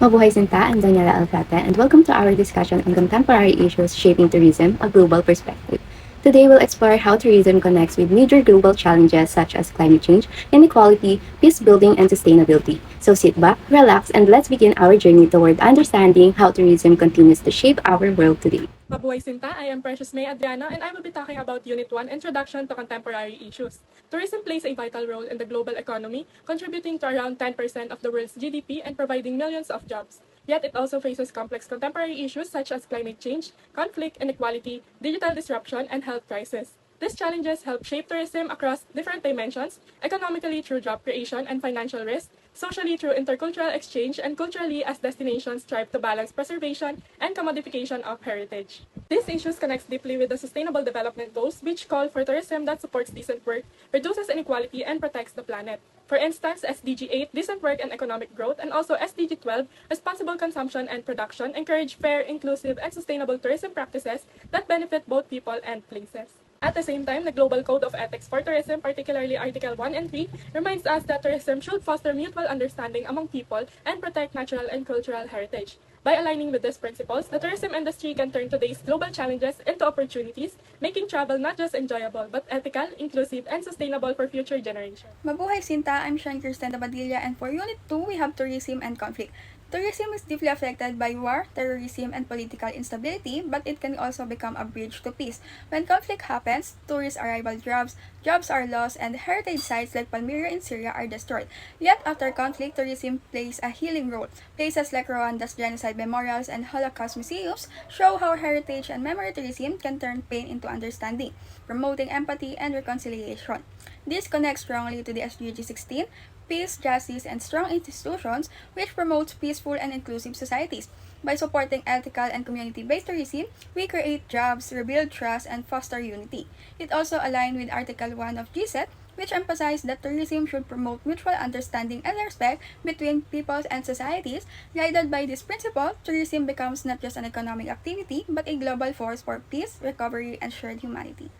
Mabuhay Sinta, I'm Daniela Alcata, and welcome to our discussion on contemporary issues shaping tourism, a global perspective. Today, we'll explore how tourism connects with major global challenges such as climate change, inequality, peace building, and sustainability. So sit back, relax, and let's begin our journey toward understanding how tourism continues to shape our world today. Mabuhay Sinta, I am Precious May Adriana and I will be talking about Unit 1, Introduction to Contemporary Issues. Tourism plays a vital role in the global economy, contributing to around 10% of the world's GDP and providing millions of jobs. Yet it also faces complex contemporary issues such as climate change, conflict, inequality, digital disruption, and health crisis. These challenges help shape tourism across different dimensions, economically through job creation and financial risk, socially through intercultural exchange, and culturally as destinations strive to balance preservation and commodification of heritage. These issues connect deeply with the Sustainable Development Goals, which call for tourism that supports decent work, reduces inequality, and protects the planet. For instance, SDG 8, decent work and economic growth, and also SDG 12, responsible consumption and production, encourage fair, inclusive, and sustainable tourism practices that benefit both people and places. At the same time, the Global Code of Ethics for Tourism, particularly Article 1 and 3, reminds us that tourism should foster mutual understanding among people and protect natural and cultural heritage. By aligning with these principles, the tourism industry can turn today's global challenges into opportunities, making travel not just enjoyable, but ethical, inclusive, and sustainable for future generations. Mabuhay Sinta, I'm Sean Kirsten Badilla, and for Unit 2, we have tourism and conflict. Tourism is deeply affected by war, terrorism, and political instability, but it can also become a bridge to peace. When conflict happens, tourist arrival drops, jobs are lost, and heritage sites like Palmyra in Syria are destroyed. Yet after conflict, tourism plays a healing role. Places like Rwanda's genocide memorials and Holocaust museums show how heritage and memory tourism can turn pain into understanding, promoting empathy and reconciliation. This connects strongly to the SDG 16, peace, justice, and strong institutions, which promotes peaceful and inclusive societies. By supporting ethical and community-based tourism, we create jobs, rebuild trust, and foster unity. It also aligned with Article 1 of GSET, which emphasized that tourism should promote mutual understanding and respect between peoples and societies. Guided by this principle, tourism becomes not just an economic activity, but a global force for peace, recovery, and shared humanity.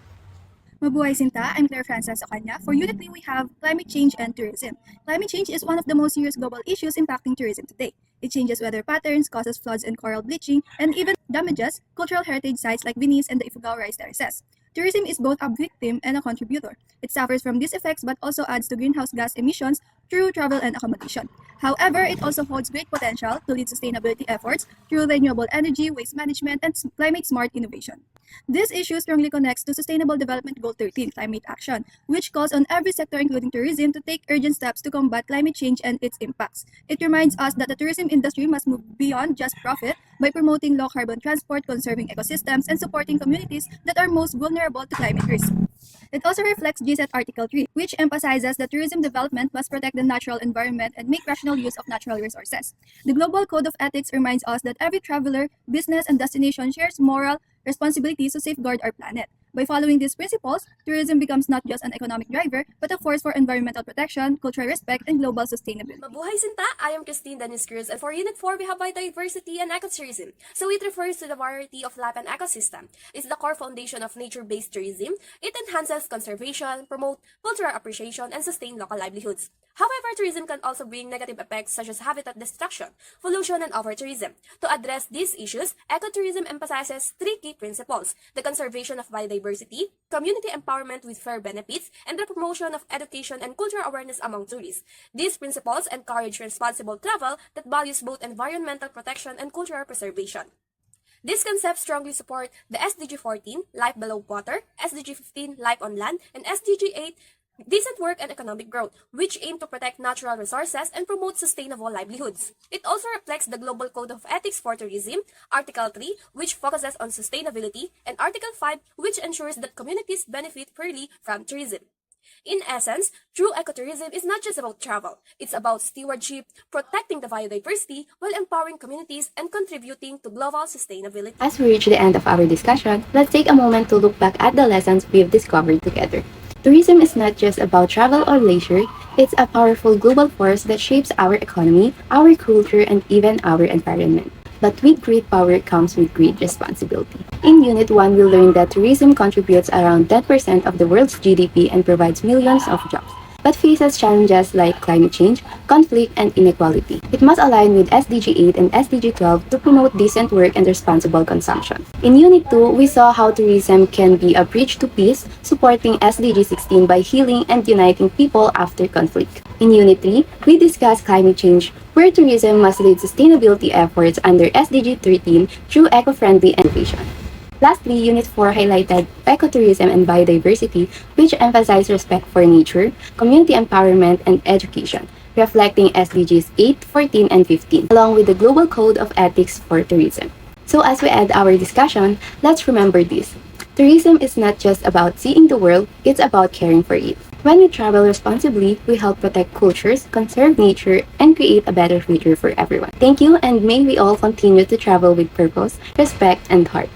Mabuhay Sinta, I'm Claire Frances Ocana. For Unit 3, we have climate change and tourism. Climate change is one of the most serious global issues impacting tourism today. It changes weather patterns, causes floods and coral bleaching, and even damages cultural heritage sites like Venice and the Ifugao rice terraces. Tourism is both a victim and a contributor. It suffers from these effects but also adds to greenhouse gas emissions through travel and accommodation. However, it also holds great potential to lead sustainability efforts through renewable energy, waste management, and climate-smart innovation. This issue strongly connects to Sustainable Development Goal 13, climate action, which calls on every sector, including tourism, to take urgent steps to combat climate change and its impacts. It reminds us that the tourism industry must move beyond just profit by promoting low-carbon transport, conserving ecosystems, and supporting communities that are most vulnerable to climate risk. It also reflects GSET Article 3, which emphasizes that tourism development must protect the natural environment and make rational use of natural resources. The Global Code of Ethics reminds us that every traveler, business, and destination shares moral responsibilities to safeguard our planet. By following these principles, tourism becomes not just an economic driver, but a force for environmental protection, cultural respect, and global sustainability. Mabuhay Sinta! I am Christine Dennis Cruz, and for Unit 4, we have biodiversity and ecotourism. So it refers to the variety of life and ecosystem. It's the core foundation of nature-based tourism. It enhances conservation, promote cultural appreciation, and sustain local livelihoods. However, tourism can also bring negative effects such as habitat destruction, pollution, and over-tourism. To address these issues, ecotourism emphasizes three key principles: the conservation of biodiversity, community empowerment with fair benefits, and the promotion of education and cultural awareness among tourists. These principles encourage responsible travel that values both environmental protection and cultural preservation. These concepts strongly support the SDG 14, Life Below Water, SDG 15, Life on Land, and SDG 8, Decent Work and Economic Growth, which aim to protect natural resources and promote sustainable livelihoods. It also reflects the Global Code of Ethics for Tourism, Article 3, which focuses on sustainability, and Article 5, which ensures that communities benefit fairly from tourism. In essence, true ecotourism is not just about travel. It's about stewardship, protecting the biodiversity while empowering communities and contributing to global sustainability. As we reach the end of our discussion, let's take a moment to look back at the lessons we've discovered together. Tourism is not just about travel or leisure, it's a powerful global force that shapes our economy, our culture, and even our environment. But with great power comes with great responsibility. In Unit 1, we learned that tourism contributes around 10% of the world's GDP and provides millions of jobs. but faces challenges like climate change, conflict, and inequality. It must align with SDG 8 and SDG 12 to promote decent work and responsible consumption. In Unit 2, we saw how tourism can be a bridge to peace, supporting SDG 16 by healing and uniting people after conflict. In Unit 3, we discussed climate change, where tourism must lead sustainability efforts under SDG 13 through eco-friendly innovation. Lastly, Unit 4 highlighted ecotourism and biodiversity, which emphasized respect for nature, community empowerment, and education, reflecting SDGs 8, 14, and 15, along with the Global Code of Ethics for Tourism. So as we end our discussion, let's remember this. Tourism is not just about seeing the world, it's about caring for it. When we travel responsibly, we help protect cultures, conserve nature, and create a better future for everyone. Thank you, and may we all continue to travel with purpose, respect, and heart.